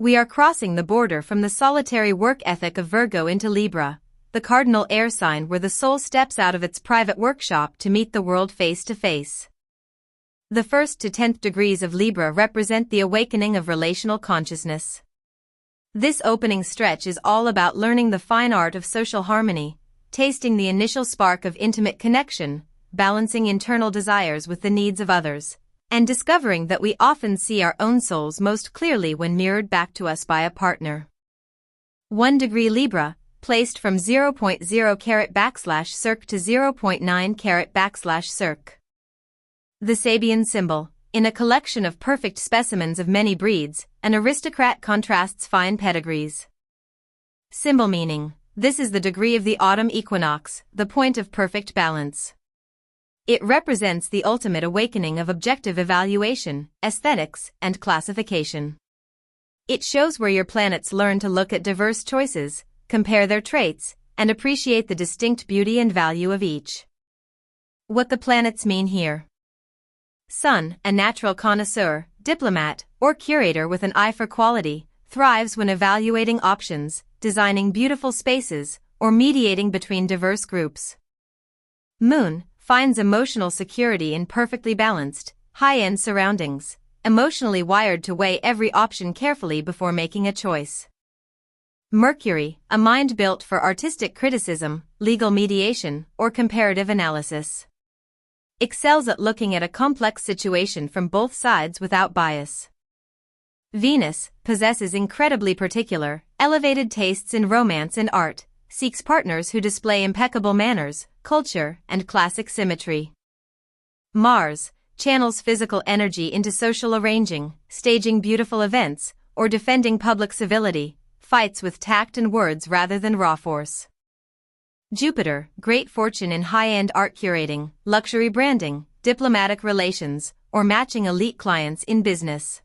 We are crossing the border from the solitary work ethic of Virgo into Libra, the cardinal air sign where the soul steps out of its private workshop to meet the world face to face. The 1st to 10th degrees of Libra represent the awakening of relational consciousness. This opening stretch is all about learning the fine art of social harmony, tasting the initial spark of intimate connection, balancing internal desires with the needs of others, and discovering that we often see our own souls most clearly when mirrored back to us by a partner. 1 degree Libra, placed from 0.0 carat / circ to 0.9 carat / circ. The Sabian symbol. In a collection of perfect specimens of many breeds, an aristocrat contrasts fine pedigrees. Symbol meaning. This is the degree of the autumn equinox, the point of perfect balance. It represents the ultimate awakening of objective evaluation, aesthetics, and classification. It shows where your planets learn to look at diverse choices, compare their traits, and appreciate the distinct beauty and value of each. What the planets mean here. Sun, a natural connoisseur, diplomat, or curator with an eye for quality, thrives when evaluating options, designing beautiful spaces, or mediating between diverse groups. Moon finds emotional security in perfectly balanced, high-end surroundings, emotionally wired to weigh every option carefully before making a choice. Mercury, a mind built for artistic criticism, legal mediation, or comparative analysis. Excels at looking at a complex situation from both sides without bias. Venus possesses incredibly particular, elevated tastes in romance and art, seeks partners who display impeccable manners, culture, and classic symmetry. Mars channels physical energy into social arranging, staging beautiful events, or defending public civility, fights with tact and words rather than raw force. Jupiter, great fortune in high-end art curating, luxury branding, diplomatic relations, or matching elite clients in business.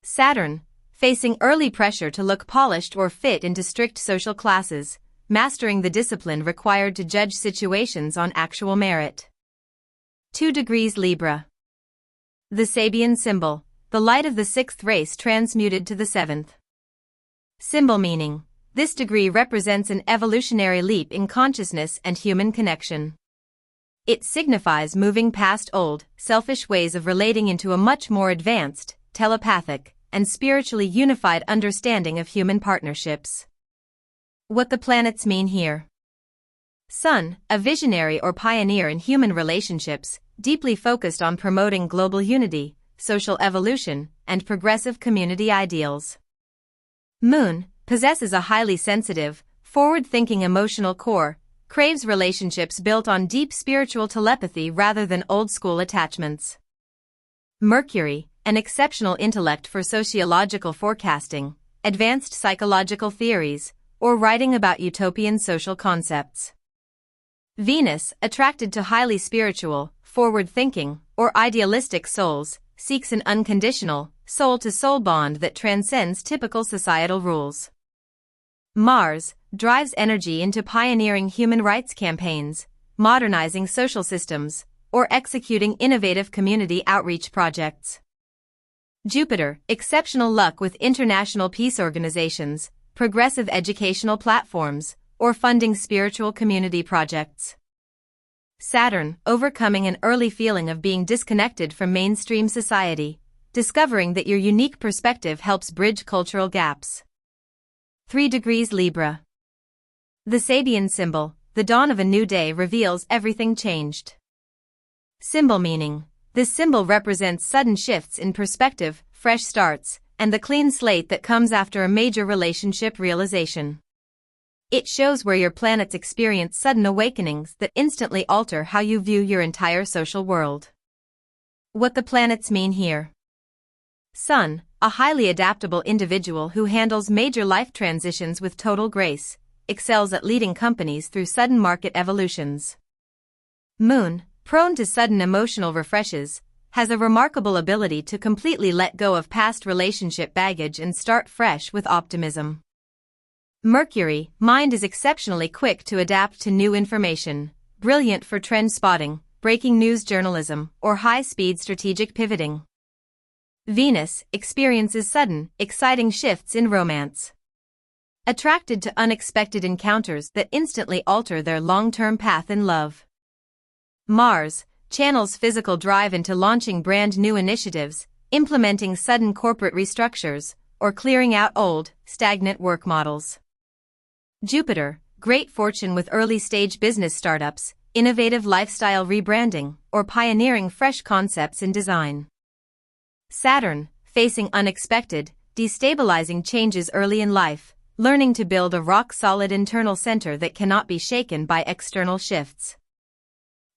Saturn, facing early pressure to look polished or fit into strict social classes, mastering the discipline required to judge situations on actual merit. 2 degrees Libra. The Sabian symbol, the light of the 6th race transmuted to the 7th. Symbol meaning. This degree represents an evolutionary leap in consciousness and human connection. It signifies moving past old, selfish ways of relating into a much more advanced, telepathic, and spiritually unified understanding of human partnerships. What the planets mean here. Sun, a visionary or pioneer in human relationships, deeply focused on promoting global unity, social evolution, and progressive community ideals. Moon possesses a highly sensitive, forward-thinking emotional core, craves relationships built on deep spiritual telepathy rather than old-school attachments. Mercury, an exceptional intellect for sociological forecasting, advanced psychological theories, or writing about utopian social concepts. Venus, attracted to highly spiritual, forward-thinking, or idealistic souls, seeks an unconditional, soul-to-soul bond that transcends typical societal rules. Mars drives energy into pioneering human rights campaigns, modernizing social systems, or executing innovative community outreach projects. Jupiter, exceptional luck with international peace organizations, progressive educational platforms, or funding spiritual community projects. Saturn, overcoming an early feeling of being disconnected from mainstream society, discovering that your unique perspective helps bridge cultural gaps. 3 degrees Libra. The Sabian symbol, the dawn of a new day reveals everything changed. Symbol meaning. This symbol represents sudden shifts in perspective, fresh starts, and the clean slate that comes after a major relationship realization. It shows where your planets experience sudden awakenings that instantly alter how you view your entire social world. What the planets mean here. Sun, a highly adaptable individual who handles major life transitions with total grace, excels at leading companies through sudden market evolutions. Moon, prone to sudden emotional refreshes, has a remarkable ability to completely let go of past relationship baggage and start fresh with optimism. Mercury, mind is exceptionally quick to adapt to new information, brilliant for trend spotting, breaking news journalism, or high-speed strategic pivoting. Venus experiences sudden, exciting shifts in romance. Attracted to unexpected encounters that instantly alter their long-term path in love. Mars channels physical drive into launching brand new initiatives, implementing sudden corporate restructures, or clearing out old, stagnant work models. Jupiter, great fortune with early-stage business startups, innovative lifestyle rebranding, or pioneering fresh concepts in design. Saturn, facing unexpected, destabilizing changes early in life, learning to build a rock-solid internal center that cannot be shaken by external shifts.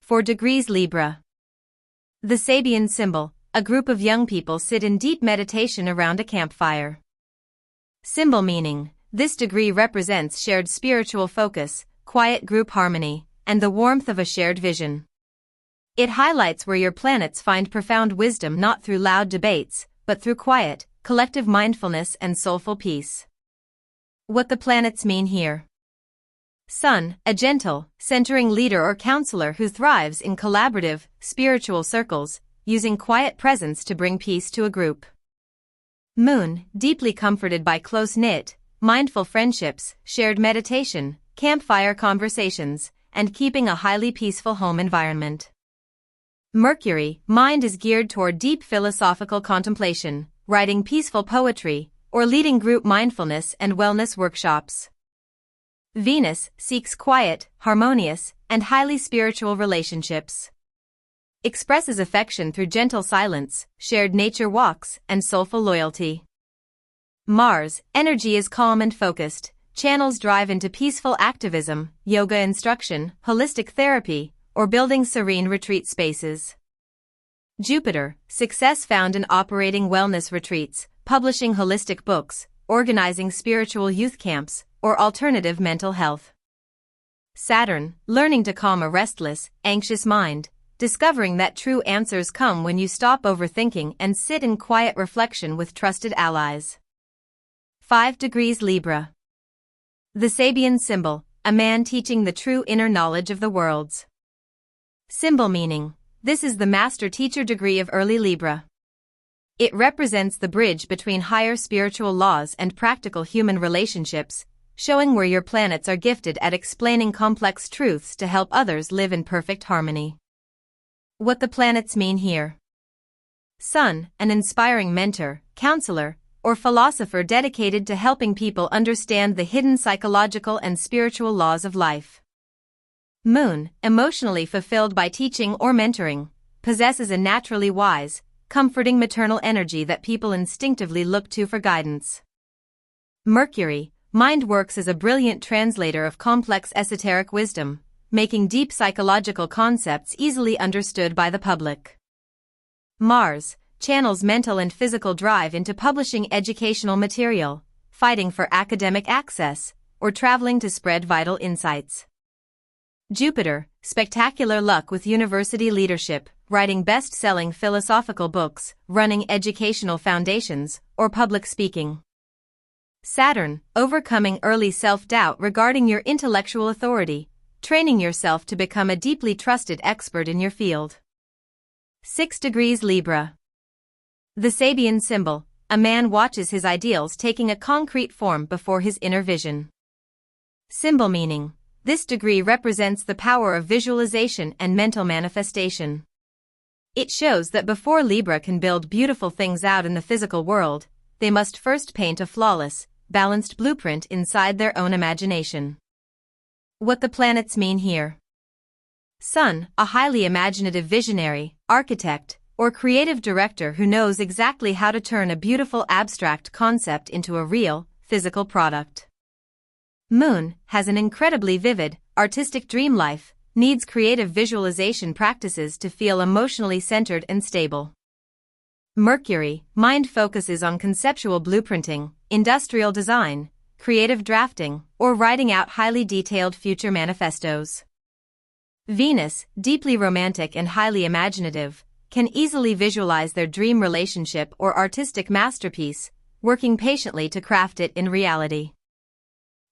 4 degrees Libra. The Sabian symbol, a group of young people sit in deep meditation around a campfire. Symbol meaning, this degree represents shared spiritual focus, quiet group harmony, and the warmth of a shared vision. It highlights where your planets find profound wisdom not through loud debates, but through quiet, collective mindfulness and soulful peace. What the planets mean here. Sun, a gentle, centering leader or counselor who thrives in collaborative, spiritual circles, using quiet presence to bring peace to a group. Moon, deeply comforted by close-knit, mindful friendships, shared meditation, campfire conversations, and keeping a highly peaceful home environment. Mercury, mind is geared toward deep philosophical contemplation, writing peaceful poetry, or leading group mindfulness and wellness workshops. Venus seeks quiet, harmonious, and highly spiritual relationships. Expresses affection through gentle silence, shared nature walks, and soulful loyalty. Mars, energy is calm and focused, channels drive into peaceful activism, yoga instruction, holistic therapy, or building serene retreat spaces. Jupiter, success found in operating wellness retreats, publishing holistic books, organizing spiritual youth camps, or alternative mental health. Saturn, learning to calm a restless, anxious mind, discovering that true answers come when you stop overthinking and sit in quiet reflection with trusted allies. 5 degrees Libra. The Sabian symbol, a man teaching the true inner knowledge of the worlds. Symbol meaning, this is the master teacher degree of early Libra. It represents the bridge between higher spiritual laws and practical human relationships, showing where your planets are gifted at explaining complex truths to help others live in perfect harmony. What the planets mean here. Sun, an inspiring mentor, counselor, or philosopher dedicated to helping people understand the hidden psychological and spiritual laws of life. Moon, emotionally fulfilled by teaching or mentoring, possesses a naturally wise, comforting maternal energy that people instinctively look to for guidance. Mercury, mind works as a brilliant translator of complex esoteric wisdom, making deep psychological concepts easily understood by the public. Mars, channels mental and physical drive into publishing educational material, fighting for academic access, or traveling to spread vital insights. Jupiter, spectacular luck with university leadership, writing best-selling philosophical books, running educational foundations, or public speaking. Saturn, overcoming early self-doubt regarding your intellectual authority, training yourself to become a deeply trusted expert in your field. 6 degrees Libra. The Sabian symbol, a man watches his ideals taking a concrete form before his inner vision. Symbol meaning, this degree represents the power of visualization and mental manifestation. It shows that before Libra can build beautiful things out in the physical world, they must first paint a flawless, balanced blueprint inside their own imagination. What the planets mean here. Sun, a highly imaginative visionary, architect, or creative director who knows exactly how to turn a beautiful abstract concept into a real, physical product. Moon has an incredibly vivid, artistic dream life, needs creative visualization practices to feel emotionally centered and stable. Mercury, mind focuses on conceptual blueprinting, industrial design, creative drafting, or writing out highly detailed future manifestos. Venus, deeply romantic and highly imaginative, can easily visualize their dream relationship or artistic masterpiece, working patiently to craft it in reality.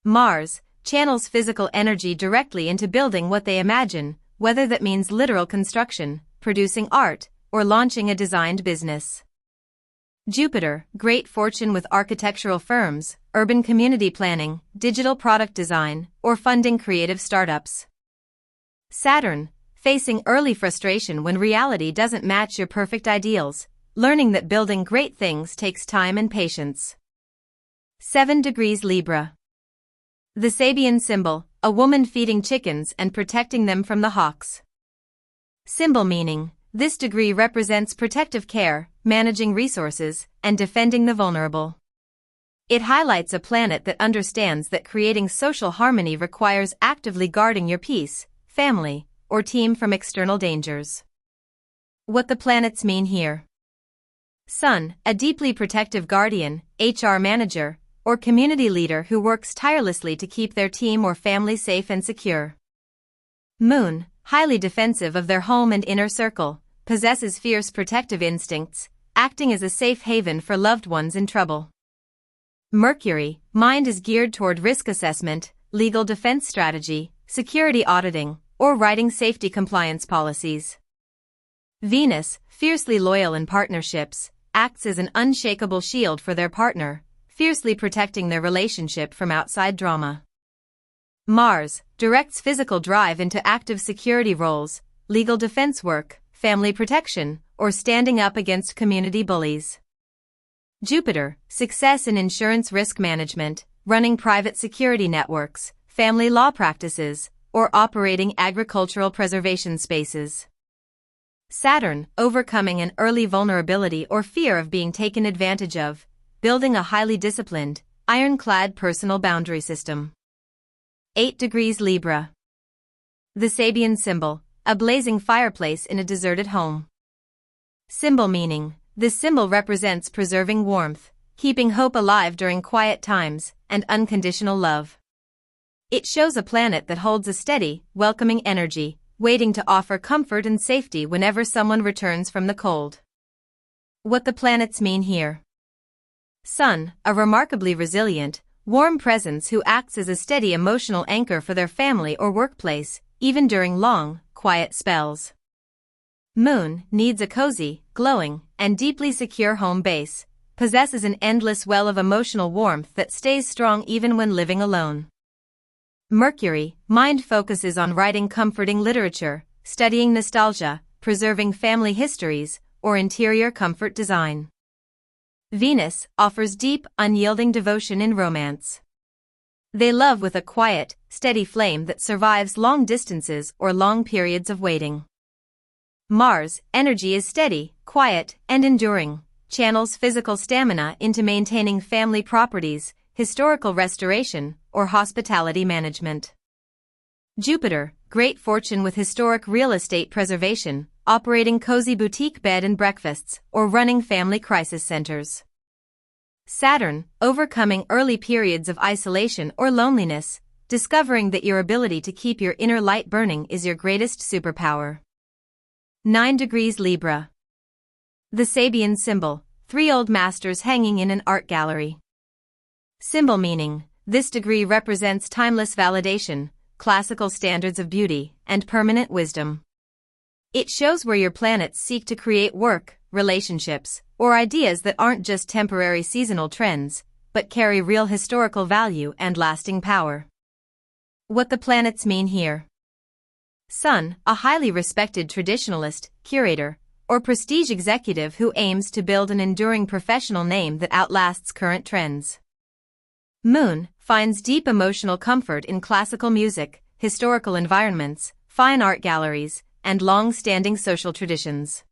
Mars channels physical energy directly into building what they imagine, whether that means literal construction, producing art, or launching a designed business. Jupiter, great fortune with architectural firms, urban community planning, digital product design, or funding creative startups. Saturn, facing early frustration when reality doesn't match your perfect ideals, learning that building great things takes time and patience. 7 degrees Libra. The Sabian symbol, a woman feeding chickens and protecting them from the hawks. Symbol meaning, this degree represents protective care, managing resources, and defending the vulnerable. It highlights a planet that understands that creating social harmony requires actively guarding your peace, family, or team from external dangers. What the planets mean here. Sun, a deeply protective guardian, HR manager, or community leader who works tirelessly to keep their team or family safe and secure. Moon, highly defensive of their home and inner circle, possesses fierce protective instincts, acting as a safe haven for loved ones in trouble. Mercury, mind is geared toward risk assessment, legal defense strategy, security auditing, or writing safety compliance policies. Venus, fiercely loyal in partnerships, acts as an unshakable shield for their partner, fiercely protecting their relationship from outside drama. Mars, directs physical drive into active security roles, legal defense work, family protection, or standing up against community bullies. Jupiter, success in insurance risk management, running private security networks, family law practices, or operating agricultural preservation spaces. Saturn, overcoming an early vulnerability or fear of being taken advantage of, building a highly disciplined, ironclad personal boundary system. 8 degrees Libra. The Sabian symbol, a blazing fireplace in a deserted home. Symbol meaning, this symbol represents preserving warmth, keeping hope alive during quiet times, and unconditional love. It shows a planet that holds a steady, welcoming energy, waiting to offer comfort and safety whenever someone returns from the cold. What the planets mean here. Sun, a remarkably resilient, warm presence who acts as a steady emotional anchor for their family or workplace, even during long, quiet spells. Moon, needs a cozy, glowing, and deeply secure home base, possesses an endless well of emotional warmth that stays strong even when living alone. Mercury, mind focuses on writing comforting literature, studying nostalgia, preserving family histories, or interior comfort design. Venus, offers deep, unyielding devotion in romance. They love with a quiet, steady flame that survives long distances or long periods of waiting. Mars, energy is steady, quiet, and enduring, channels physical stamina into maintaining family properties, historical restoration, or hospitality management. Jupiter, great fortune with historic real estate preservation, operating cozy boutique bed and breakfasts, or running family crisis centers. Saturn, overcoming early periods of isolation or loneliness, discovering that your ability to keep your inner light burning is your greatest superpower. 9 degrees Libra. The Sabian symbol, 3 old masters hanging in an art gallery. Symbol meaning, this degree represents timeless validation, classical standards of beauty, and permanent wisdom. It shows where your planets seek to create work, relationships, or ideas that aren't just temporary seasonal trends, but carry real historical value and lasting power. What the planets mean here. Sun, a highly respected traditionalist, curator, or prestige executive who aims to build an enduring professional name that outlasts current trends. Moon, finds deep emotional comfort in classical music, historical environments, fine art galleries, and long-standing social traditions.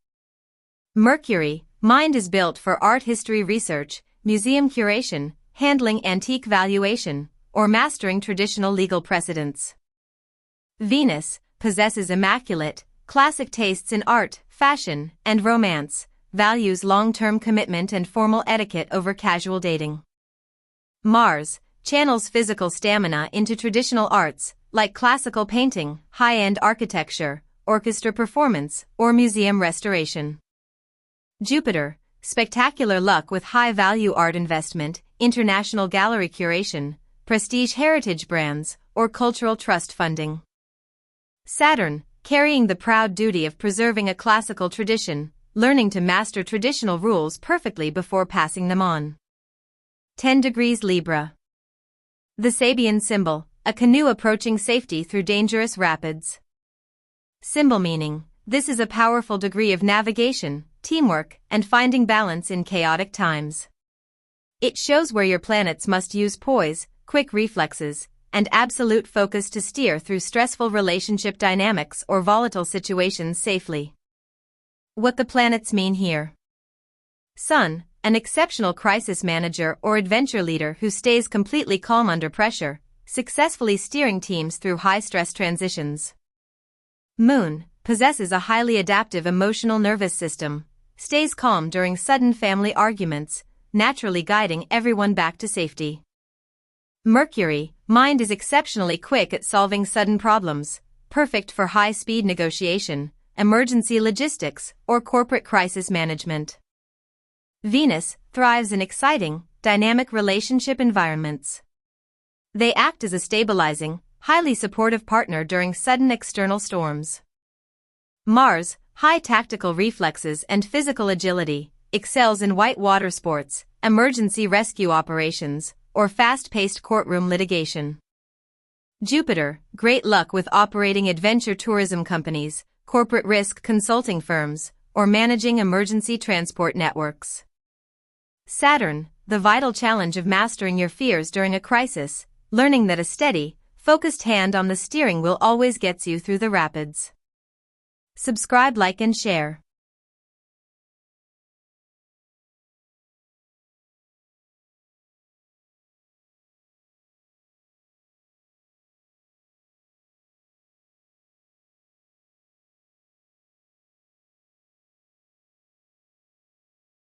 Mercury, mind is built for art history research, museum curation, handling antique valuation, or mastering traditional legal precedents. Venus, possesses immaculate, classic tastes in art, fashion, and romance, values long-term commitment and formal etiquette over casual dating. Mars, channels physical stamina into traditional arts, like classical painting, high-end architecture, orchestra performance, or museum restoration. Jupiter, spectacular luck with high-value art investment, international gallery curation, prestige heritage brands, or cultural trust funding. Saturn, carrying the proud duty of preserving a classical tradition, learning to master traditional rules perfectly before passing them on. 10 degrees Libra. The Sabian symbol, a canoe approaching safety through dangerous rapids. Symbol meaning: this is a powerful degree of navigation, teamwork, and finding balance in chaotic times. It shows where your planets must use poise, quick reflexes, and absolute focus to steer through stressful relationship dynamics or volatile situations safely. What the planets mean here. Sun, an exceptional crisis manager or adventure leader who stays completely calm under pressure, successfully steering teams through high-stress transitions. Moon, possesses a highly adaptive emotional nervous system, stays calm during sudden family arguments, naturally guiding everyone back to safety. Mercury, mind is exceptionally quick at solving sudden problems, perfect for high-speed negotiation, emergency logistics, or corporate crisis management. Venus, thrives in exciting, dynamic relationship environments. They act as a stabilizing, highly supportive partner during sudden external storms. Mars, high tactical reflexes and physical agility, excels in whitewater sports, emergency rescue operations, or fast-paced courtroom litigation. Jupiter, great luck with operating adventure tourism companies, corporate risk consulting firms, or managing emergency transport networks. Saturn, the vital challenge of mastering your fears during a crisis, learning that a steady, focused hand on the steering wheel always gets you through the rapids. Subscribe, like, and share.